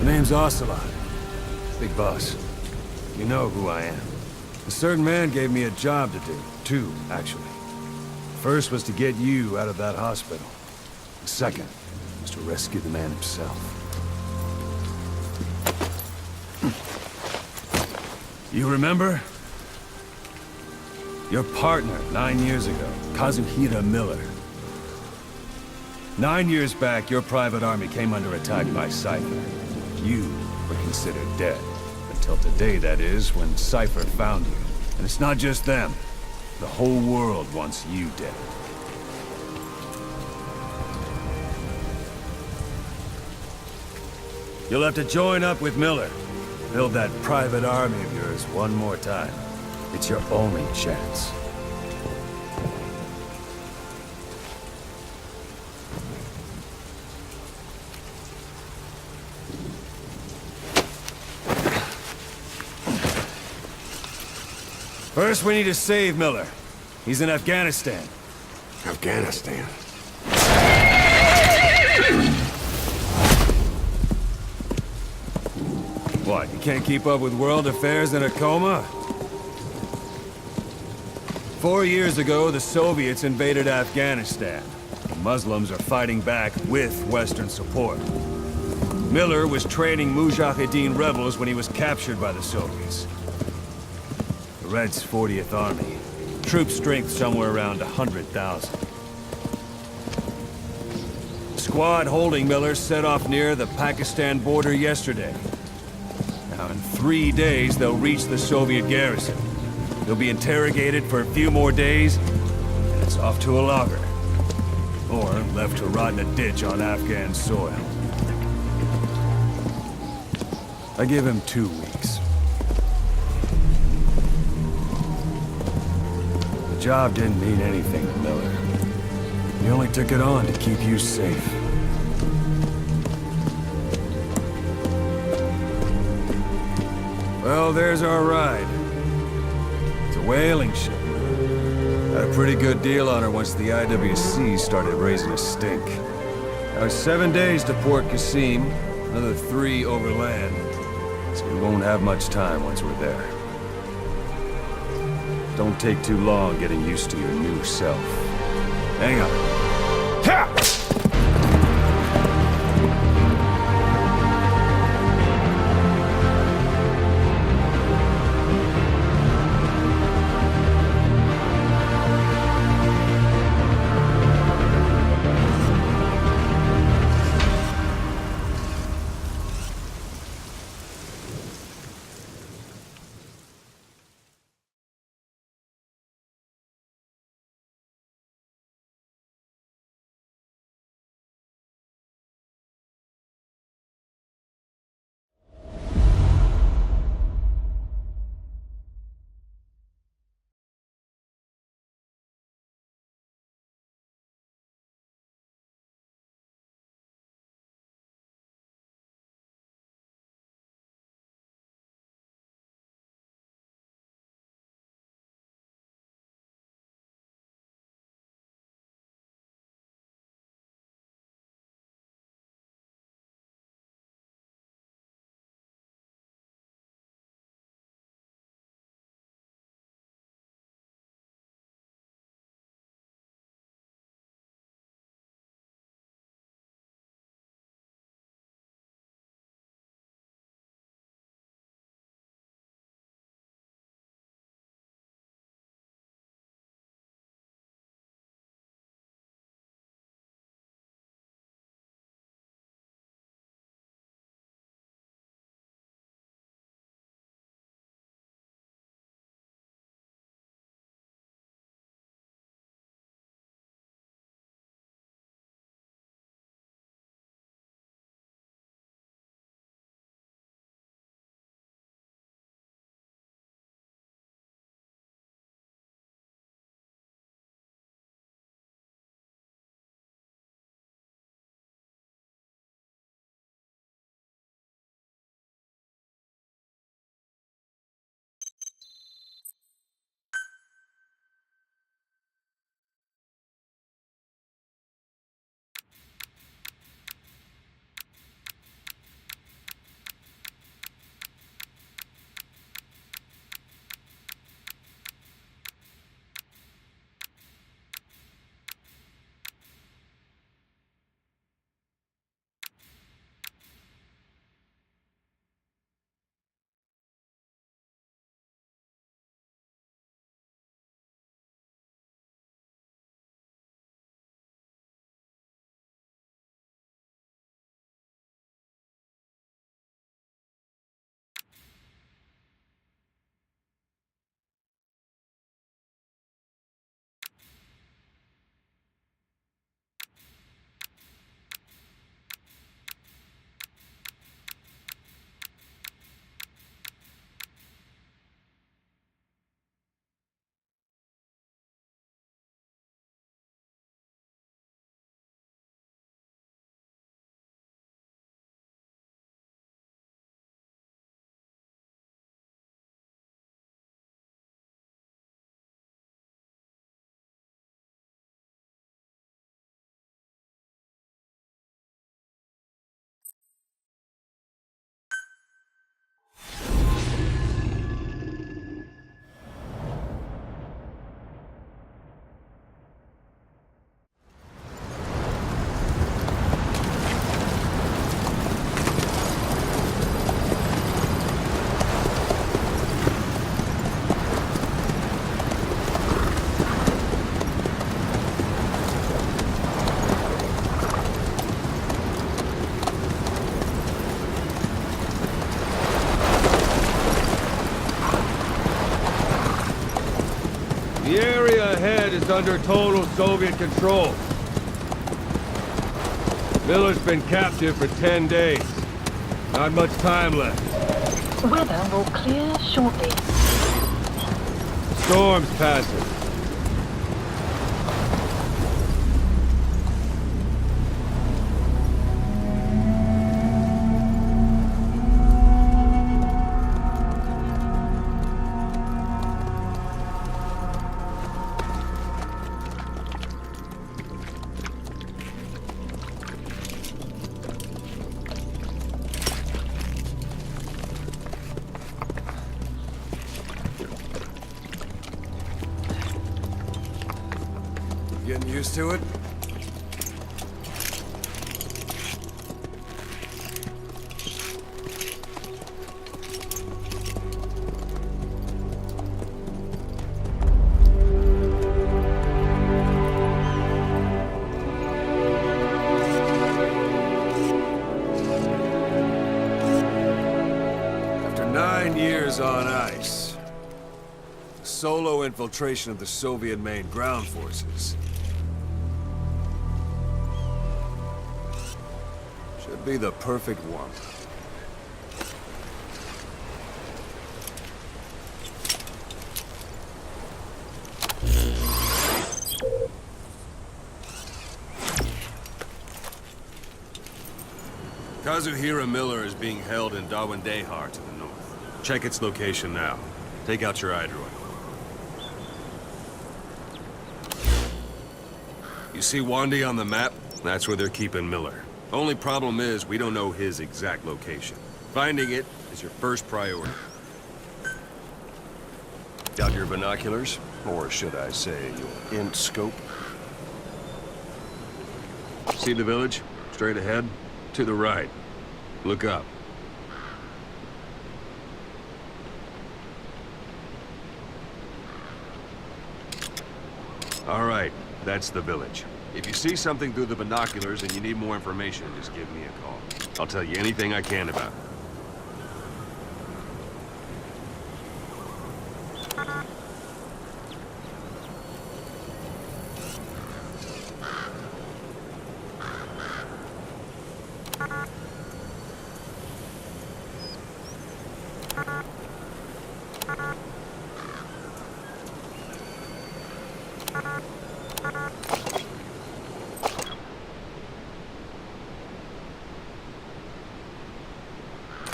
name's Ocelot. Big boss. You know who I am. A certain man gave me a job to do. Two, actually. First was to get you out of that hospital. The second was to rescue the man himself. You remember? Your partner, 9 years ago, Kazuhira Miller. 9 years back, your private army came under attack by Cypher. You were considered dead. Until today, that is, when Cypher found you. And it's not just them. The whole world wants you dead. You'll have to join up with Miller. Build that private army of yours one more time. It's your only chance. First, we need to save Miller. He's in Afghanistan. Afghanistan? What, you can't keep up with world affairs in a coma? 4 years ago, the Soviets invaded Afghanistan. The Muslims are fighting back with Western support. Miller was training Mujahideen rebels when he was captured by the Soviets. The Red's 40th Army. Troop strength somewhere around 100,000. The squad holding Miller set off near the Pakistan border yesterday. Now, in 3 days, they'll reach the Soviet garrison. They'll be interrogated for a few more days, and it's off to a logger. Or left to rot in a ditch on Afghan soil. I give him 2 weeks. The job didn't mean anything to Miller. He only took it on to keep you safe. Well, there's our ride. It's a whaling ship. Had a pretty good deal on her once the IWC started raising a stink. Now it's 7 days to Port Qasim, another 3 overland. So we won't have much time once we're there. Don't take too long getting used to your new self. Hang on. Ha! ahead is under total Soviet control. Miller's been captive for 10 days. Not much time left. Weather will clear shortly. Storm's passing. Getting used to it? After 9 years on ice, solo infiltration of the Soviet main ground forces. Should be the perfect one. Kazuhira Miller is being held in Dawandehar to the north. Check its location now. Take out your iDroid. You see Wandy on the map? That's where they're keeping Miller. Only problem is, we don't know his exact location. Finding it is your first priority. Got your binoculars? Or should I say, your int scope? See the village? Straight ahead? To the right. Look up. All right, that's the village. If you see something through the binoculars and you need more information, just give me a call. I'll tell you anything I can about it.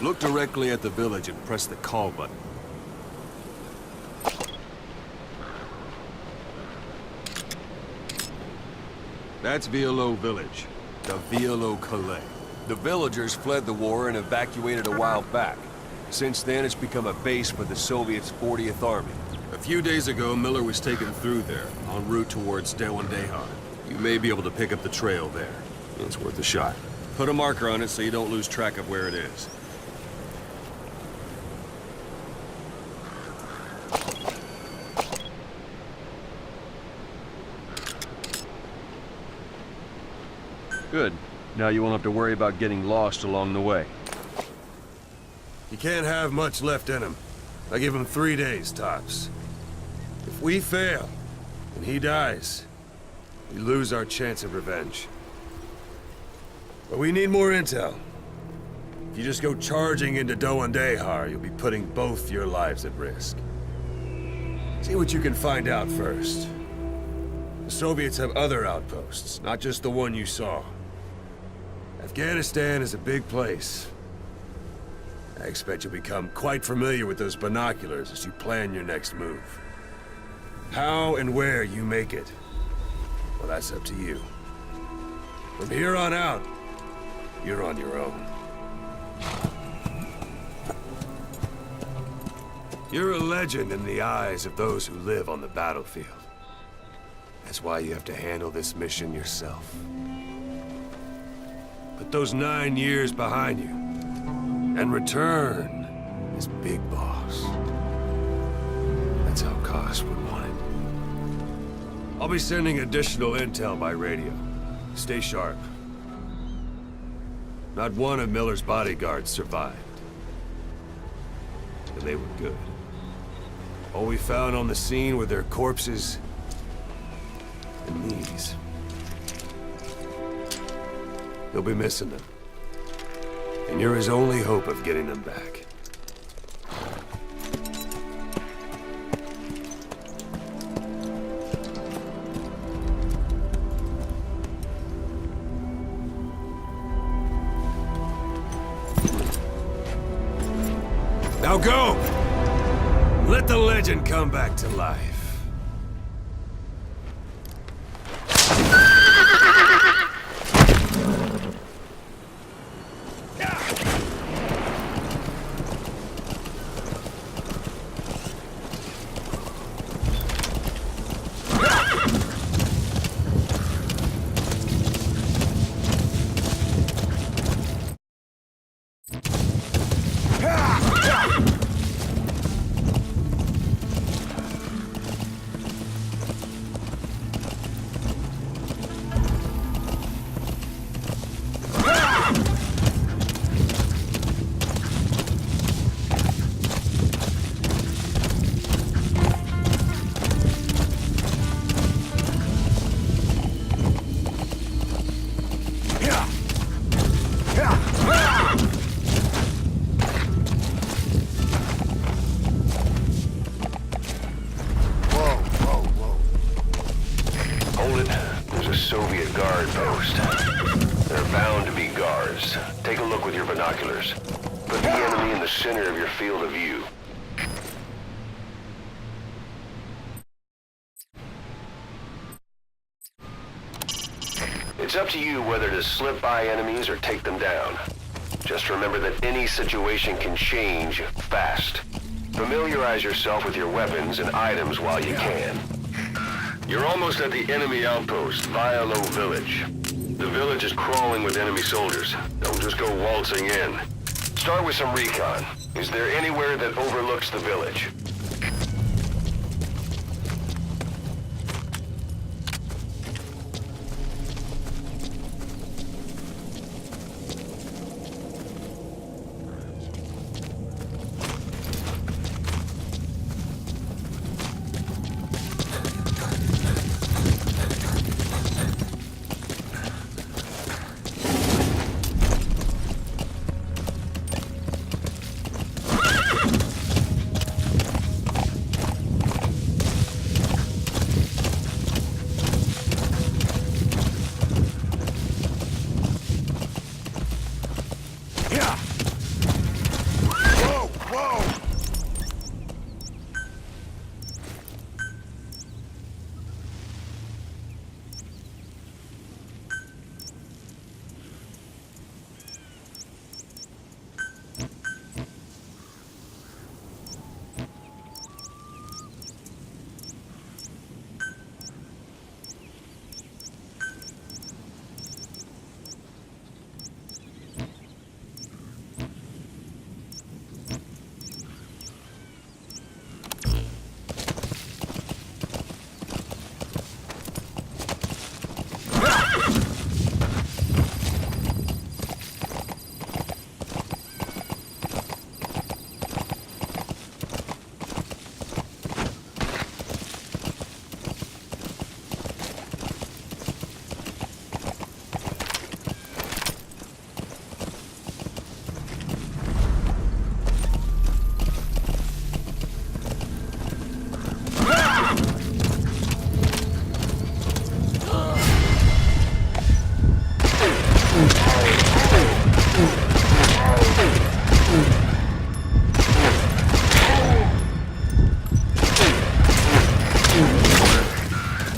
Look directly at the village and press the call button. That's Violo Village, the Violo Calais. The villagers fled the war and evacuated a while back. Since then, it's become a base for the Soviets' 40th Army. A few days ago, Miller was taken through there, en route towards Dawandehar. You may be able to pick up the trail there. It's worth a shot. Put a marker on it so you don't lose track of where it is. Good. Now you won't have to worry about getting lost along the way. He can't have much left in him. I give him 3 days, tops. If we fail, and he dies, we lose our chance of revenge. But we need more intel. If you just go charging into Dawandehar, you'll be putting both your lives at risk. See what you can find out first. The Soviets have other outposts, not just the one you saw. Afghanistan is a big place. I expect you'll become quite familiar with those binoculars as you plan your next move. How and where you make it, well, that's up to you. From here on out, you're on your own. You're a legend in the eyes of those who live on the battlefield. That's why you have to handle this mission yourself. Put those 9 years behind you, and return as Big Boss. That's how Koss would want it. I'll be sending additional intel by radio. Stay sharp. Not one of Miller's bodyguards survived. And they were good. All we found on the scene were their corpses and these. You'll be missing them. And you're his only hope of getting them back. Now go! Let the legend come back to life. Soviet guard post. There are bound to be guards. Take a look with your binoculars. Put the enemy in the center of your field of view. It's up to you whether to slip by enemies or take them down. Just remember that any situation can change fast. Familiarize yourself with your weapons and items while you can. You're almost at the enemy outpost, Vialo Village. The village is crawling with enemy soldiers. Don't just go waltzing in. Start with some recon. Is there anywhere that overlooks the village?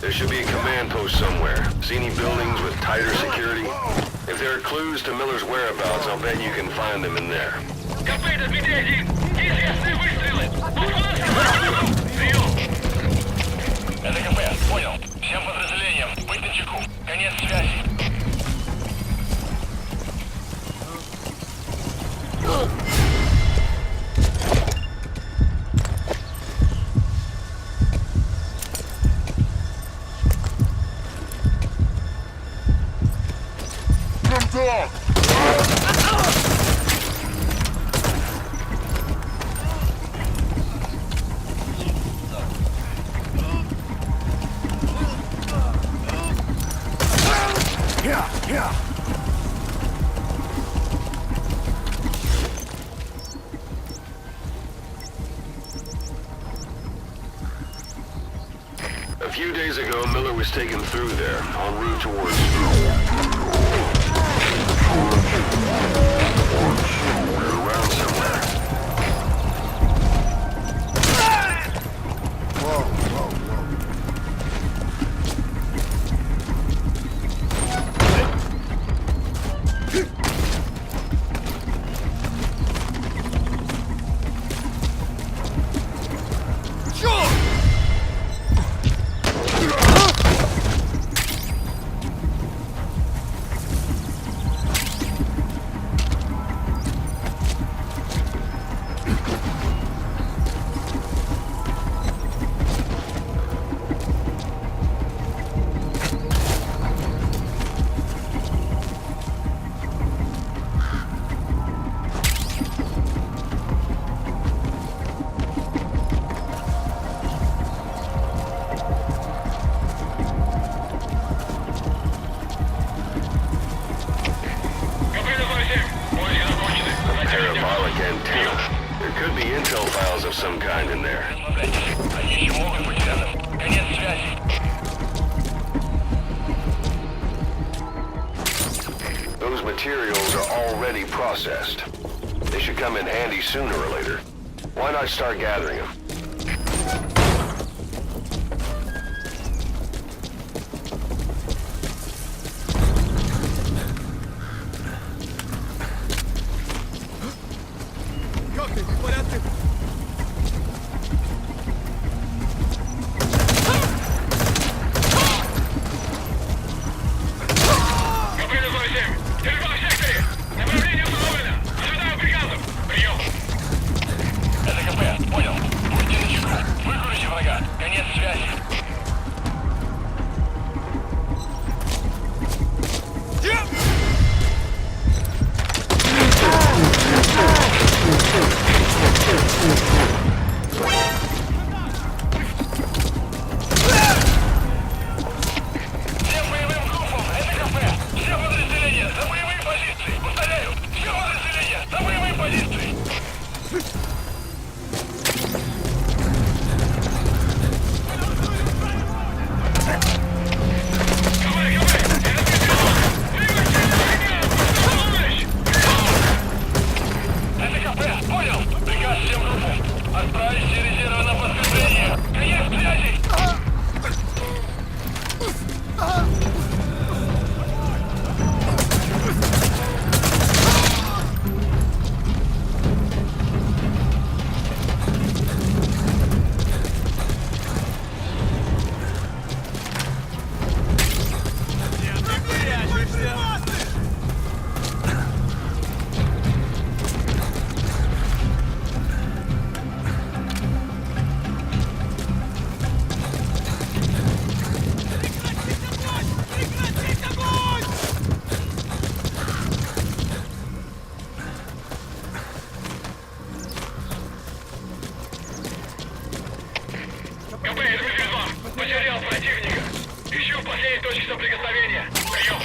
There should be a command post somewhere. See any buildings with tighter security? If there are clues to Miller's whereabouts, I'll bet you can find them in there. Это КП, понял. Всем подразделениям, быть начеку. Конец связи. days ago, Miller was taken through there, en route towards... We're around somewhere. Whoa, whoa, whoa. Parabolic antenna. There could be intel files of some kind in there. Они еще могут быть рядом. Конец связи. Those materials are already processed. They should come in handy sooner or later. Why not start gathering them? Как ты? В порядке? Каприна 47. Стрельба в секторе. Направление установлено. Ожидаю приказов. Прием. Это КП. Понял. Будьте начеку. Выкройте врага. Конец связи. Всем боевым группам. Это КП. Все подразделения. За боевые позиции. Повторяю. Все подразделения. За боевые позиции. Это КП, понял? Приказ всем группам. Отправить все резервы на подкрепление. Конец связи. КП, это Фrizz. Потерял противника. Ищу последней точки соприкосновения. Прием.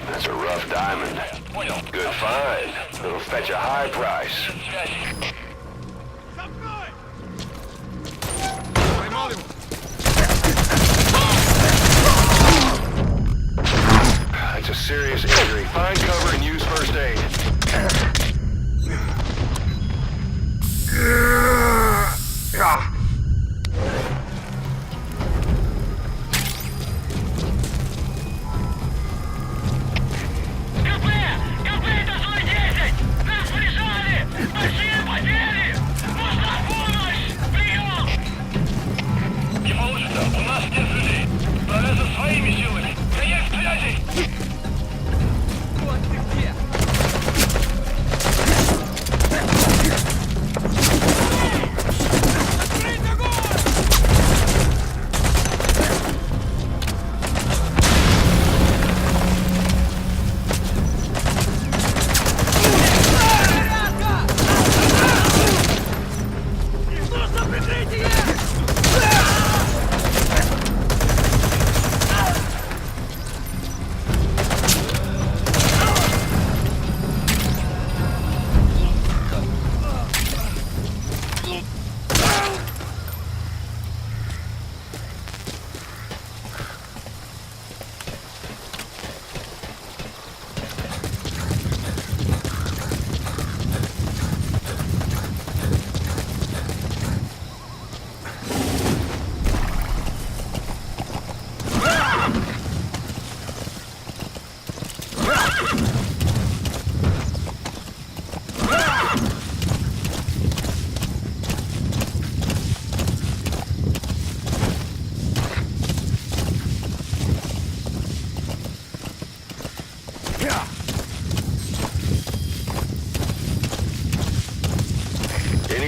That's a rough diamond. Понял. Good find. It'll fetch a high price. Связи. Поймал его. That's a serious injury. Find cover and use first aid. КП! КП, это 110! Нас прижали! Большие потери! Нужна помощь! Прием! Не получится, у нас нет людей. Справляться своими силами. Конец связи! Вот ты где!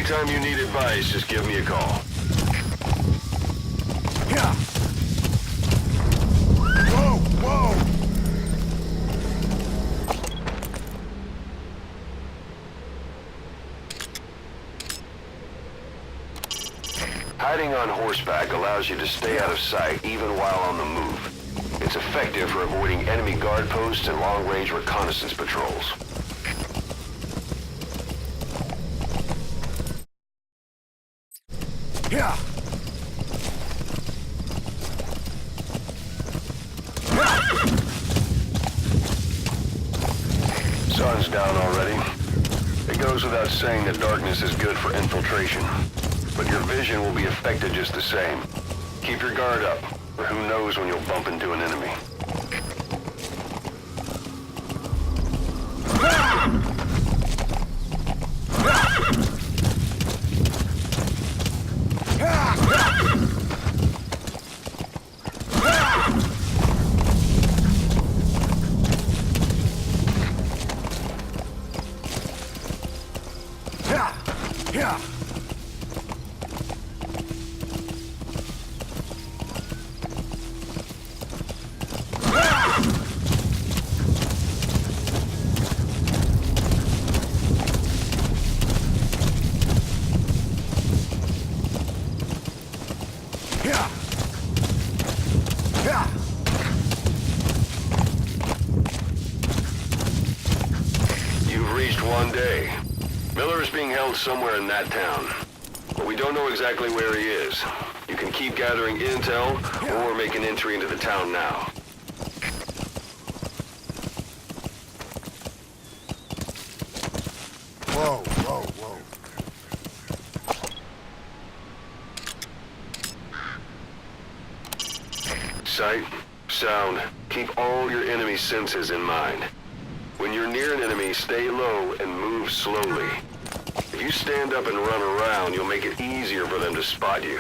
Anytime you need advice, just give me a call. Yeah. Whoa, whoa! Hiding on horseback allows you to stay out of sight even while on the move. It's effective for avoiding enemy guard posts and long-range reconnaissance patrols. Yeah. Sun's down already. It goes without saying that darkness is good for infiltration. But your vision will be affected just the same. Keep your guard up, or who knows when you'll bump into an enemy. Yeah. You've reached one day. Miller is being held somewhere in that town. But we don't know exactly where he is. You can keep gathering intel, or make an entry into the town now. Whoa, whoa, whoa. Sight, sound, keep all your enemy senses in mind. When you're near an enemy, stay low and move slowly. If you stand up and run around, you'll make it easier for them to spot you.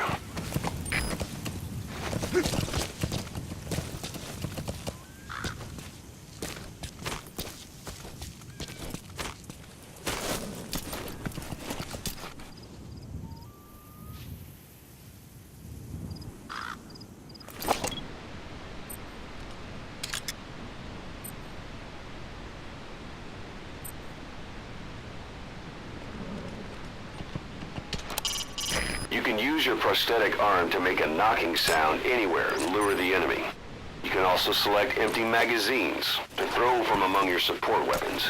You can use your prosthetic arm to make a knocking sound anywhere and lure the enemy. You can also select empty magazines to throw from among your support weapons.